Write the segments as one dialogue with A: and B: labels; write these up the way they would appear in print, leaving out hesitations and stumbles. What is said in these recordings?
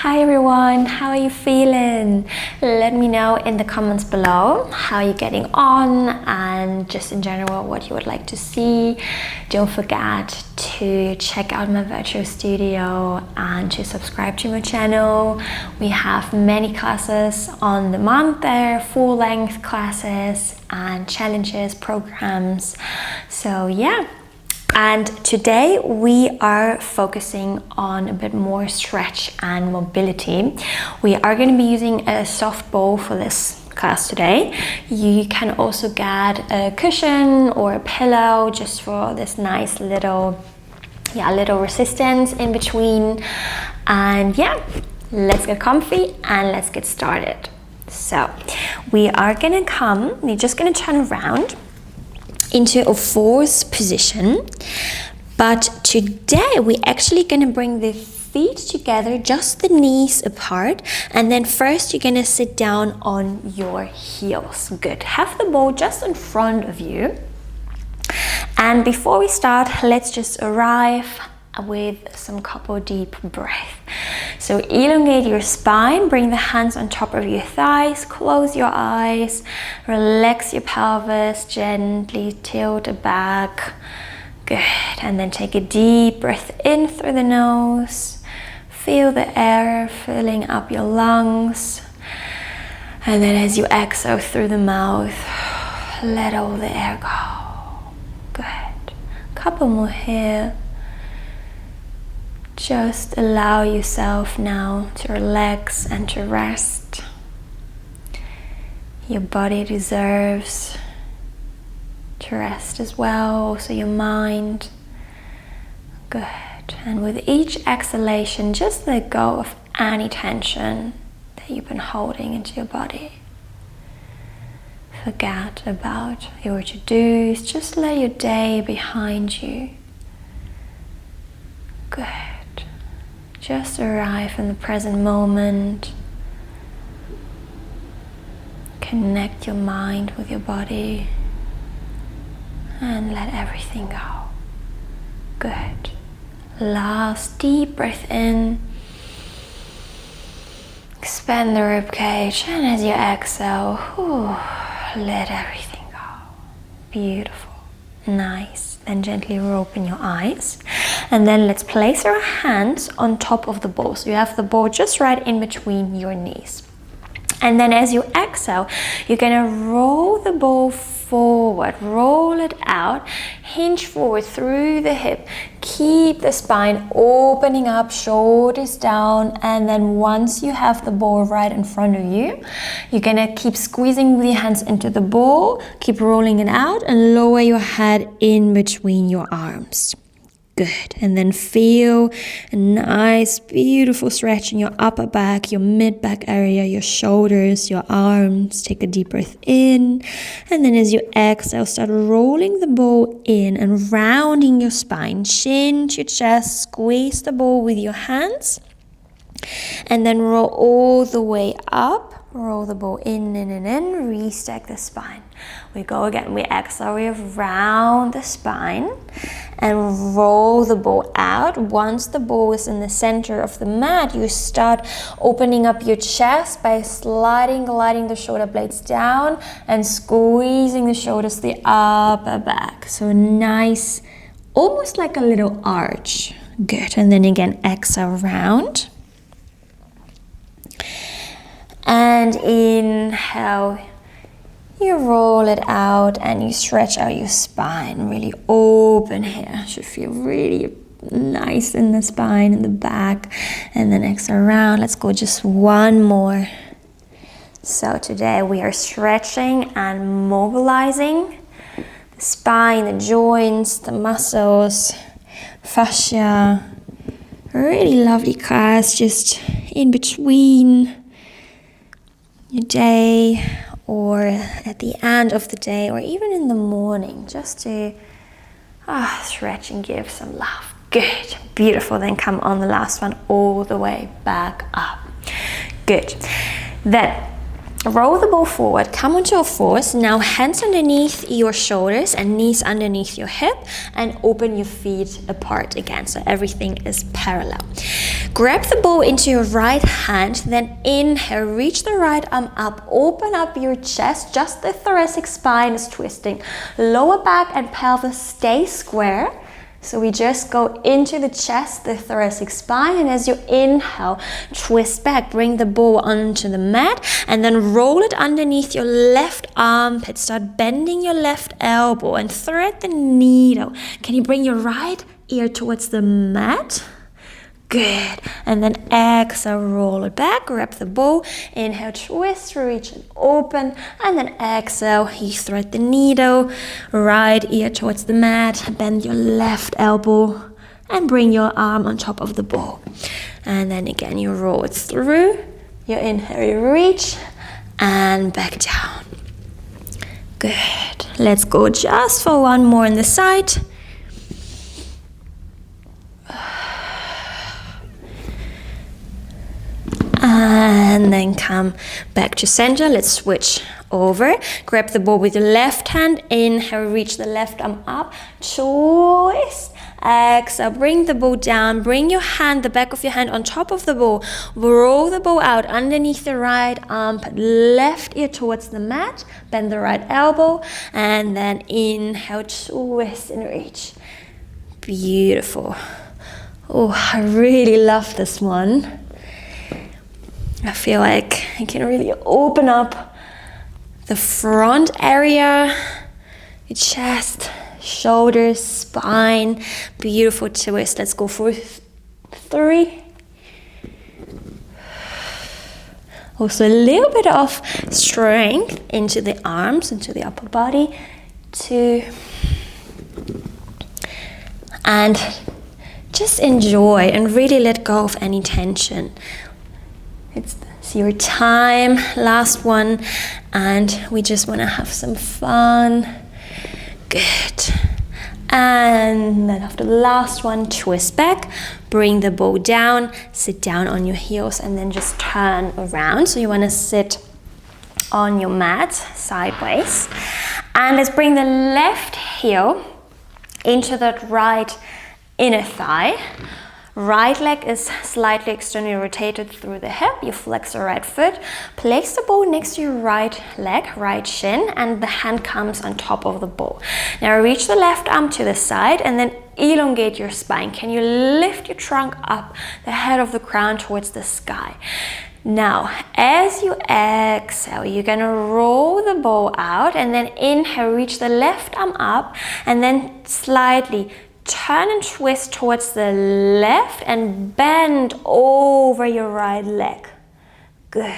A: Hi everyone, how are you feeling? Let me know in the comments below how you're getting on and just in general what you would like to see. Don't forget to check out my virtual studio and to subscribe to my channel. We have many classes on demand there, full-length classes and challenges, programs. So yeah. And today we are focusing on a bit more stretch and mobility. We are going to be using a soft ball for this class today. You can also get a cushion or a pillow just for this nice little resistance in between. And yeah, let's get comfy and let's get started. So we are going to we're just going to turn around into a forced position, but today we're actually going to bring the feet together, just the knees apart, and then first you're going to sit down on your heels. Good. Have the ball just in front of you, and before we start, let's just arrive with some couple deep breaths. So elongate your spine, bring the hands on top of your thighs, close your eyes, relax your pelvis, gently tilt it back. Good. And then take a deep breath in through the nose. Feel the air filling up your lungs. And then as you exhale through the mouth, let all the air go. Good. Couple more here. Just allow yourself now to relax and to rest. Your body deserves to rest as well, also your mind. Good. And with each exhalation, just let go of any tension that you've been holding into your body. Forget about your to-dos, just let your day behind you. Good. Just arrive in the present moment. Connect your mind with your body and let everything go. Good. Last deep breath in. Expand the ribcage, and as you exhale, let everything go. Beautiful. Nice. Then gently open your eyes. And then let's place our hands on top of the ball. So you have the ball just right in between your knees. And then as you exhale, you're going to roll the ball forward, roll it out, hinge forward through the hip. Keep the spine opening up, shoulders down. And then once you have the ball right in front of you, you're going to keep squeezing with your hands into the ball, keep rolling it out and lower your head in between your arms. Good. And then feel a nice, beautiful stretch in your upper back, your mid-back area, your shoulders, your arms. Take a deep breath in. And then as you exhale, start rolling the ball in and rounding your spine. Chin to your chest. Squeeze the ball with your hands. And then roll all the way up. Roll the ball in, restack the spine. We go again, we exhale, we round the spine and roll the ball out. Once the ball is in the center of the mat, you start opening up your chest by gliding the shoulder blades down and squeezing the shoulders to the upper back. So nice, almost like a little arch. Good, and then again, exhale, round. And inhale, you roll it out and you stretch out your spine, really open here. Should feel really nice in the spine, in the back. And then exhale around. Let's go just one more. So today we are stretching and mobilizing the spine, the joints, the muscles, fascia. Really lovely class, just in between your day or at the end of the day or even in the morning, just to stretch and give some love. Good, beautiful. Then come on the last one all the way back up. Good. Then roll the ball forward, come onto all fours. Now hands underneath your shoulders and knees underneath your hip, and open your feet apart again so everything is parallel. Grab the ball into your right hand, then inhale, reach the right arm up, open up your chest, just the thoracic spine is twisting. Lower back and pelvis stay square. So we just go into the chest, the thoracic spine, and as you inhale, twist back, bring the ball onto the mat, and then roll it underneath your left armpit. Start bending your left elbow and thread the needle. Can you bring your right ear towards the mat? Good. And then exhale, roll it back, grab the ball, inhale, twist, reach and open, and then exhale, you thread the needle, right ear towards the mat, bend your left elbow, and bring your arm on top of the ball. And then again, you roll it through, you inhale, you reach, and back down. Good. Let's go just for one more on the side. And then come back to center. Let's switch over. Grab the ball with your left hand. Inhale, reach the left arm up. Twist. Exhale, bring the ball down. Bring your hand, the back of your hand on top of the ball. Roll the ball out underneath the right arm. Put left ear towards the mat. Bend the right elbow. And then inhale, twist and reach. Beautiful. Oh, I really love this one. I feel like I can really open up the front area, your chest, shoulders, spine. Beautiful twist. Let's go for 3. Also a little bit of strength into the arms, into the upper body. 2. And just enjoy and really let go of any tension. It's your time, last one, and we just want to have some fun. Good. And then after the last one, twist back, bring the ball down, sit down on your heels, and then just turn around. So you want to sit on your mat sideways. And let's bring the left heel into that right inner thigh. Right leg is slightly externally rotated through the hip. You flex the right foot. Place the ball next to your right leg, right shin, and the hand comes on top of the ball. Now reach the left arm to the side and then elongate your spine. Can you lift your trunk up, the head of the crown towards the sky? Now, as you exhale, you're gonna roll the ball out and then inhale, reach the left arm up and then slightly turn and twist towards the left and bend over your right leg. Good.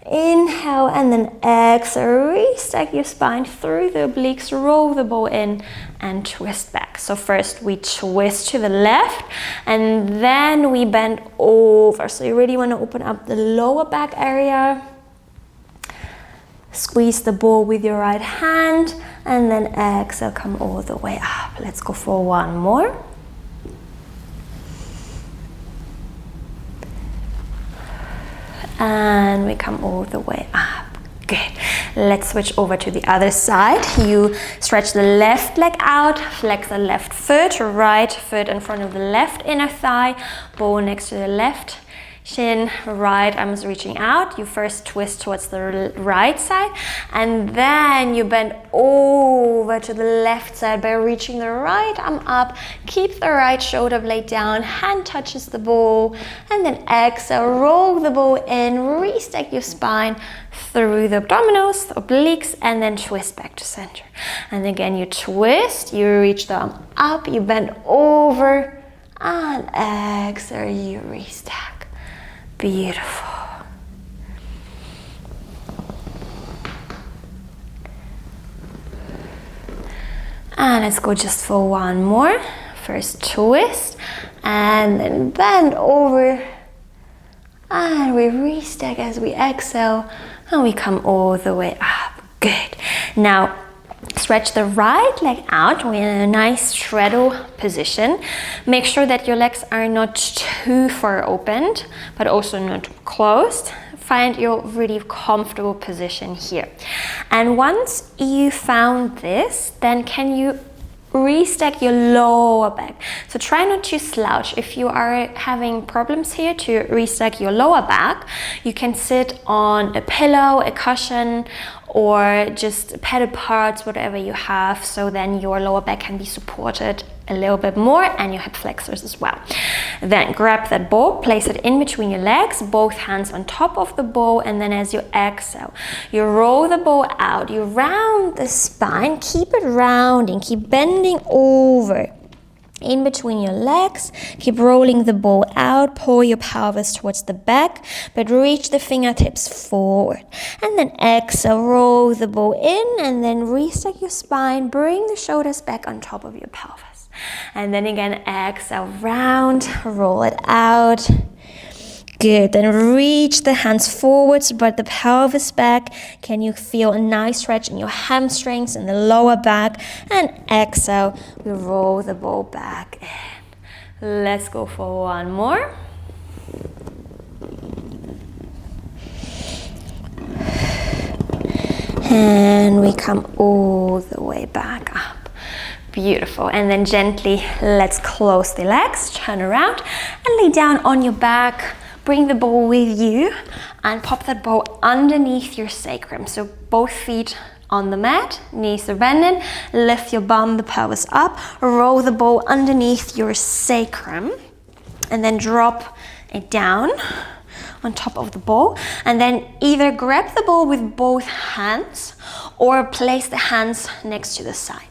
A: Inhale and then exhale, restack your spine through the obliques, roll the ball in and twist back. So first we twist to the left and then we bend over. So you really want to open up the lower back area. Squeeze the ball with your right hand and then exhale, come all the way up. Let's go for one more. And we come all the way up. Good. Let's switch over to the other side. You stretch the left leg out, flex the left foot, right foot in front of the left inner thigh, ball next to the left shin, right arm is reaching out. You first twist towards the right side and then you bend over to the left side by reaching the right arm up. Keep the right shoulder blade down, hand touches the ball, and then exhale, roll the ball in, restack your spine through the abdominals, the obliques, and then twist back to center. And again, you twist, you reach the arm up, you bend over, and exhale, you restack. Beautiful. And let's go just for one more. First twist and then bend over and we restack as we exhale and we come all the way up. Good. Now stretch the right leg out. We're in a nice straddle position. Make sure that your legs are not too far opened, but also not closed. Find your really comfortable position here. And once you found this, then can you restack your lower back. So try not to slouch. If you are having problems here to restack your lower back, you can sit on a pillow, a cushion, or just padded parts, whatever you have, so then your lower back can be supported a little bit more, and your hip flexors as well. Then grab that bow, place it in between your legs, both hands on top of the bow, and then as you exhale, you roll the bow out, you round the spine, keep it rounding, keep bending over in between your legs, keep rolling the bow out, pull your pelvis towards the back, but reach the fingertips forward. And then exhale, roll the bow in, and then restack your spine, bring the shoulders back on top of your pelvis. And then again, exhale, round, roll it out. Good, then reach the hands forwards, but the pelvis back. Can you feel a nice stretch in your hamstrings and the lower back? And exhale, we roll the bow back in. Let's go for one more. And we come all the way back up. Beautiful. And then gently, let's close the legs, turn around, and lay down on your back. Bring the bow with you and pop that bow underneath your sacrum. So both feet on the mat, knees are bending, lift your bum, the pelvis up, roll the bow underneath your sacrum, and then drop it down on top of the bow. And then either grab the bow with both hands or place the hands next to the side.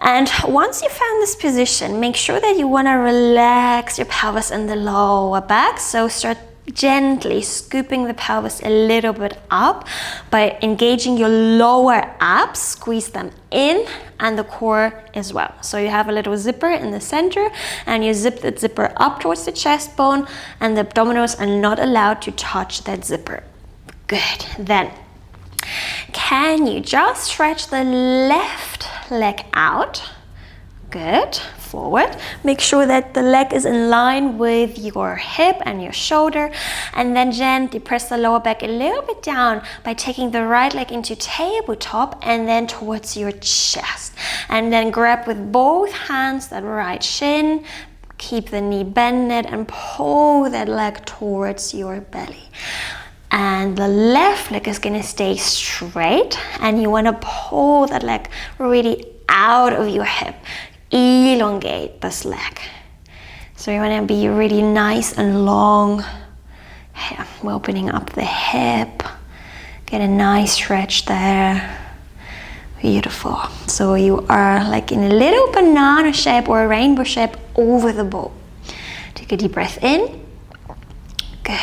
A: And once you found this position, make sure that you want to relax your pelvis and the lower back. So start gently scooping the pelvis a little bit up by engaging your lower abs, squeeze them in, and the core as well. So you have a little zipper in the center, and you zip that zipper up towards the chest bone, and the abdominals are not allowed to touch that zipper. Good. Then can you just stretch the left leg out? Good. Forward. Make sure that the leg is in line with your hip and your shoulder, and then gently press the lower back a little bit down by taking the right leg into tabletop and then towards your chest. And then grab with both hands that right shin, keep the knee bended, and pull that leg towards your belly. And the left leg is going to stay straight, and you want to pull that leg really out of your hip. Elongate this leg. So you want to be really nice and long. Yeah, we're opening up the hip. Get a nice stretch there. Beautiful. So you are like in a little banana shape or a rainbow shape over the bow. Take a deep breath in. Good.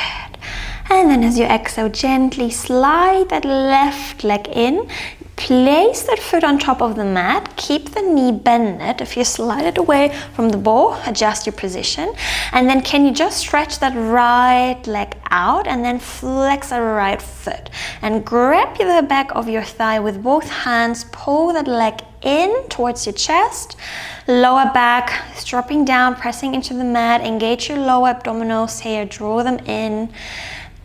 A: And then as you exhale, gently slide that left leg in. Place that foot on top of the mat. Keep the knee bended. If you slide it away from the bow, adjust your position. And then can you just stretch that right leg out and then flex that right foot. And grab the back of your thigh with both hands. Pull that leg in towards your chest. Lower back is dropping down, pressing into the mat. Engage your lower abdominals here. Draw them in.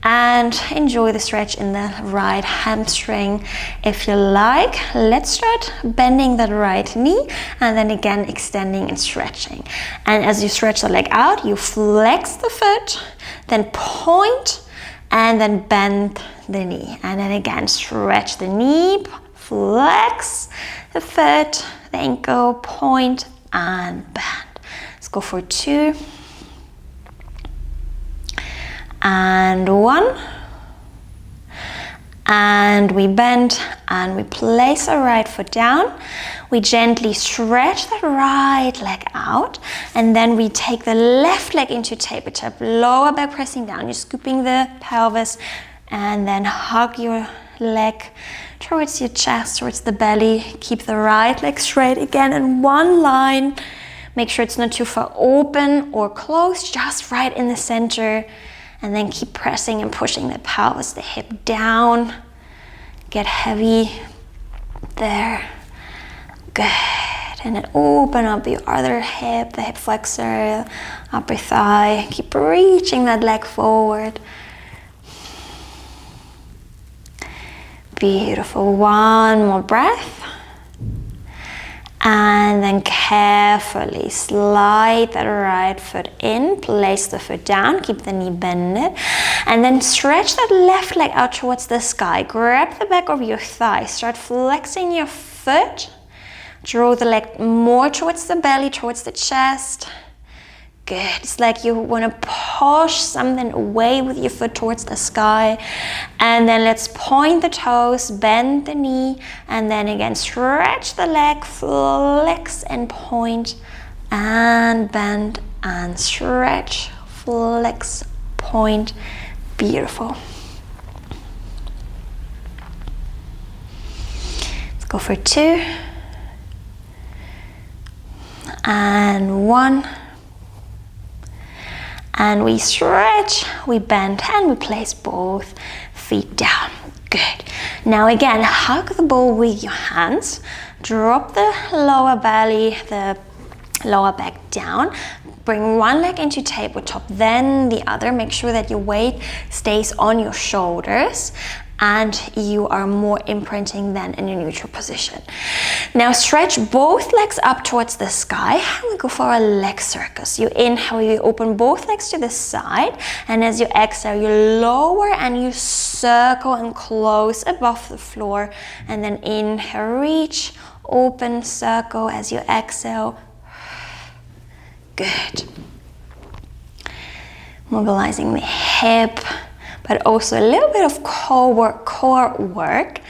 A: And enjoy the stretch in the right hamstring. If you like, let's start bending that right knee and then again extending and stretching. And as you stretch the leg out, you flex the foot, then point, and then bend the knee. And then again, stretch the knee, flex the foot, the ankle, point, and bend. Let's go for 2. And 1, and we bend and we place our right foot down. We gently stretch the right leg out, and then we take the left leg into tabletop, lower back pressing down. You're scooping the pelvis, and then hug your leg towards your chest, towards the belly. Keep the right leg straight again in one line. Make sure it's not too far open or closed, just right in the center. And then keep pressing and pushing the pelvis, the hip down. Get heavy there. Good. And then open up your other hip, the hip flexor, upper thigh. Keep reaching that leg forward. Beautiful. One more breath. And then carefully slide that right foot in, place the foot down, keep the knee bended, and then stretch that left leg out towards the sky. Grab the back of your thigh, start flexing your foot, draw the leg more towards the belly, towards the chest. Good. It's like you want to push something away with your foot towards the sky. And then let's point the toes, bend the knee, and then again stretch the leg, flex and point, and bend and stretch, flex, point. Beautiful. Let's go for 2 and 1. And we stretch, we bend, and we place both feet down. Good. Now again, hug the ball with your hands. Drop the lower belly, the lower back down. Bring one leg into tabletop, then the other. Make sure that your weight stays on your shoulders and you are more imprinting than in a neutral position. Now stretch both legs up towards the sky and we go for a leg circus. You inhale, you open both legs to the side, and as you exhale, you lower and you circle and close above the floor, and then inhale, reach, open, circle as you exhale. Good. Mobilizing the hip, but also a little bit of core work.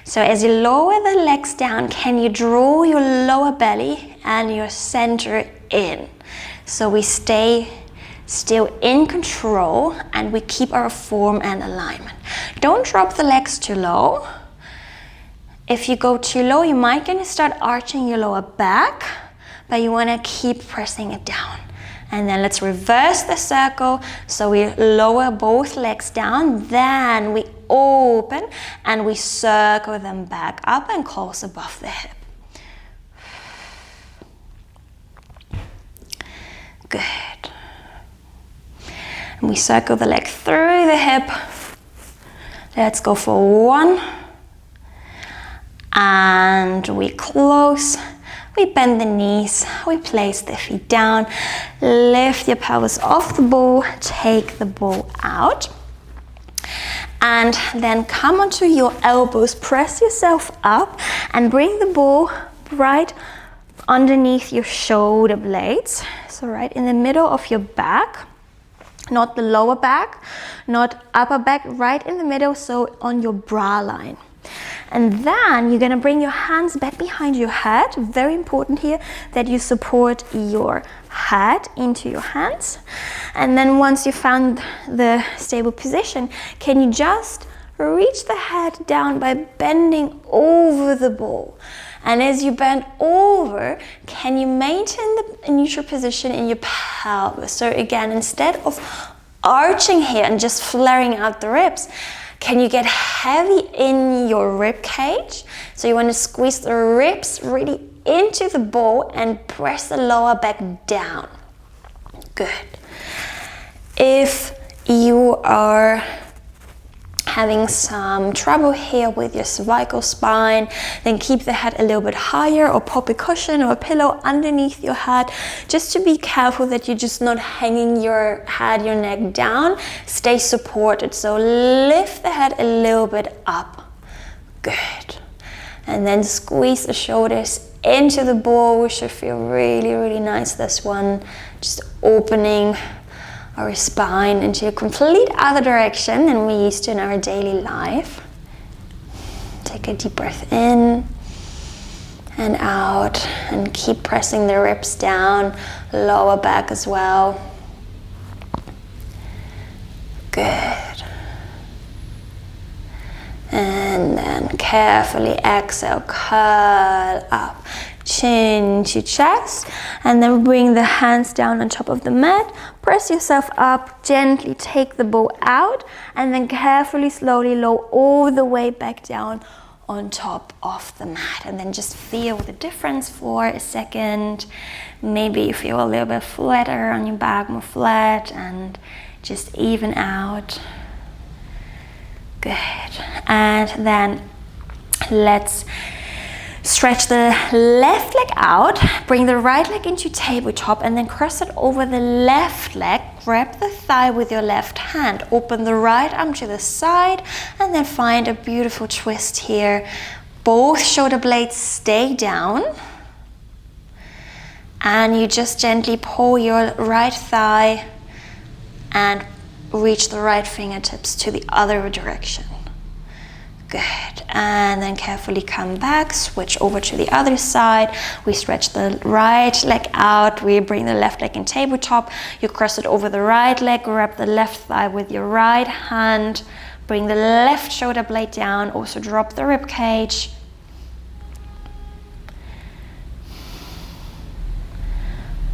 A: So as you lower the legs down, can you draw your lower belly and your center in? So we stay still in control and we keep our form and alignment. Don't drop the legs too low. If you go too low, you might gonna start arching your lower back, but you wanna keep pressing it down. And then let's reverse the circle. So we lower both legs down, then we open and we circle them back up and close above the hip. Good. And we circle the leg through the hip. Let's go for 1. And we close. We bend the knees, we place the feet down, lift your pelvis off the ball, take the ball out, and then come onto your elbows, press yourself up, and bring the ball right underneath your shoulder blades, so right in the middle of your back, not the lower back, not upper back, right in the middle, so on your bra line. And then you're gonna bring your hands back behind your head. Very important here that you support your head into your hands. And then once you found the stable position, can you just reach the head down by bending over the ball? And as you bend over, can you maintain the neutral position in your pelvis? So again, instead of arching here and just flaring out the ribs, can you get heavy in your rib cage? So you want to squeeze the ribs really into the ball and press the lower back down. Good. If you are having some trouble here with your cervical spine, then keep the head a little bit higher or pop a cushion or a pillow underneath your head, just to be careful that you're just not hanging your head, your neck down. Stay supported, so lift the head a little bit up. Good. And then squeeze the shoulders into the ball. We should feel really, really nice, this one. Just opening our spine into a complete other direction than we used to in our daily life. Take a deep breath in and out, and keep pressing the ribs down, lower back as well. Good. And then carefully exhale, curl up, chin to chest, and then bring the hands down on top of the mat. Press yourself up, gently take the ball out, and then carefully, slowly lower all the way back down on top of the mat. And then just feel the difference for a second. Maybe you feel a little bit flatter on your back, more flat, and just even out. Good. And then let's Stretch the left leg out, bring the right leg into tabletop and then cross it over the left leg. Grab the thigh with your left hand, open the right arm to the side and then find a beautiful twist here. Both shoulder blades stay down and you just gently pull your right thigh and reach the right fingertips to the other direction. Good. And then carefully come back, switch over to the other side. We stretch the right leg out. We bring the left leg in tabletop. You cross it over the right leg, grab the left thigh with your right hand. Bring the left shoulder blade down. Also drop the rib cage.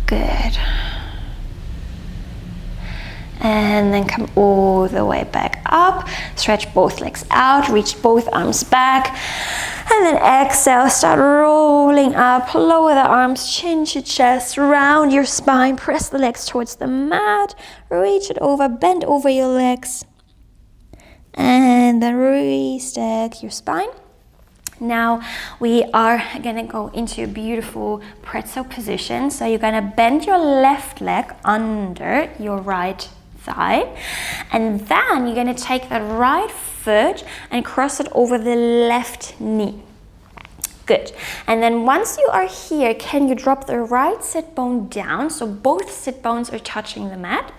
A: Good. And then come all the way back up. Stretch both legs out, reach both arms back. And then exhale, start rolling up. Lower the arms, chin to chest, round your spine. Press the legs towards the mat. Reach it over, bend over your legs. And then re-stack your spine. Now we are gonna go into a beautiful pretzel position. So you're gonna bend your left leg under your right thigh, and then you're going to take that right foot and cross it over the left knee. Good. And then once you are here, can you drop the right sit bone down so both sit bones are touching the mat,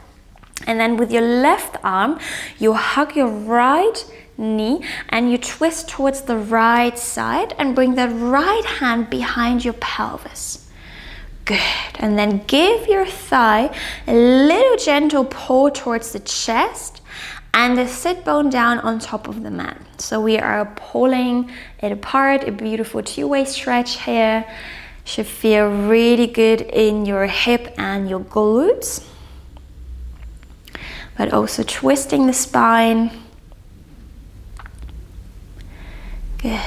A: and then with your left arm you hug your right knee and you twist towards the right side and bring that right hand behind your pelvis. Good. And then give your thigh a little gentle pull towards the chest and the sit bone down on top of the mat. So we are pulling it apart, a beautiful two-way stretch here. Should feel really good in your hip and your glutes. But also twisting the spine. Good.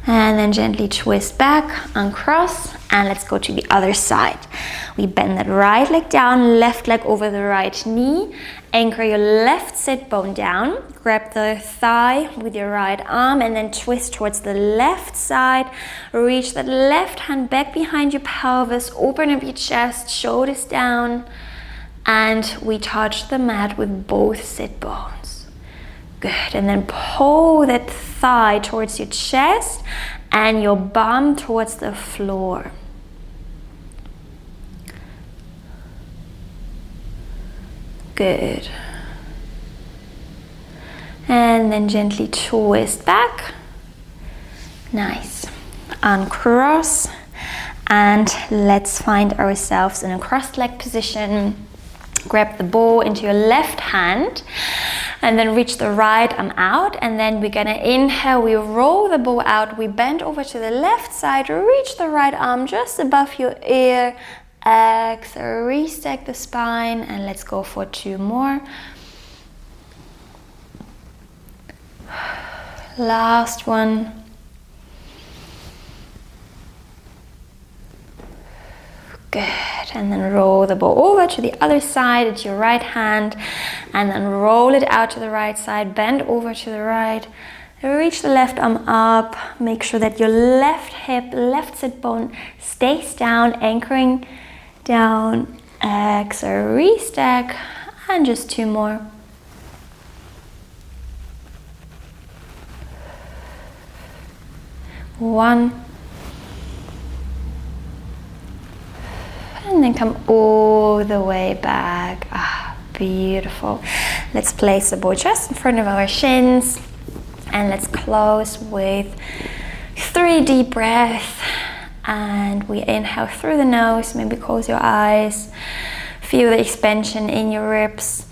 A: And then gently twist back, uncross, and let's go to the other side. We bend that right leg down, left leg over the right knee. Anchor your left sit bone down. Grab the thigh with your right arm and then twist towards the left side. Reach that left hand back behind your pelvis. Open up your chest, shoulders down. And we touch the mat with both sit bones. Good. And then pull that thigh towards your chest and your bum towards the floor. Good. And then gently twist back. Nice. Uncross. And let's find ourselves in a crossed leg position. Grab the ball into your left hand and then reach the right arm out, and then we're gonna inhale, we roll the ball out, we bend over to the left side, reach the right arm just above your ear, exhale, restack the spine, and let's go for 2 more. Last one. Good. And then roll the ball over to the other side at your right hand and then roll it out to the right side, bend over to the right, reach the left arm up, make sure that your left hip, left sit bone stays down, anchoring down, exhale, restack, and just 2 more. One. And then come all the way back. Ah, beautiful. Let's place the ball just in front of our shins. And let's close with 3 deep breaths. And we inhale through the nose. Maybe close your eyes. Feel the expansion in your ribs.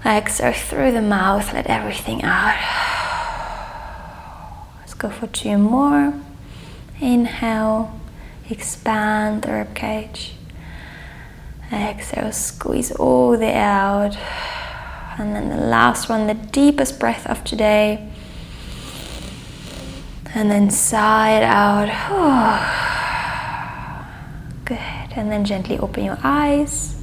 A: Exhale through the mouth. Let everything out. Let's go for 2 more. Inhale. Expand the rib cage. Exhale, squeeze all the air out. And then the last one, the deepest breath of today. And then sigh it out. Good. And then gently open your eyes.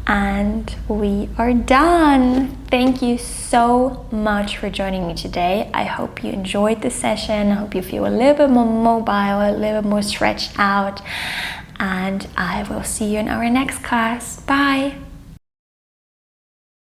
A: And we are done. Thank you so much for joining me today. I hope you enjoyed the session. I hope you feel a little bit more mobile, a little bit more stretched out. And I will see you in our next class. Bye.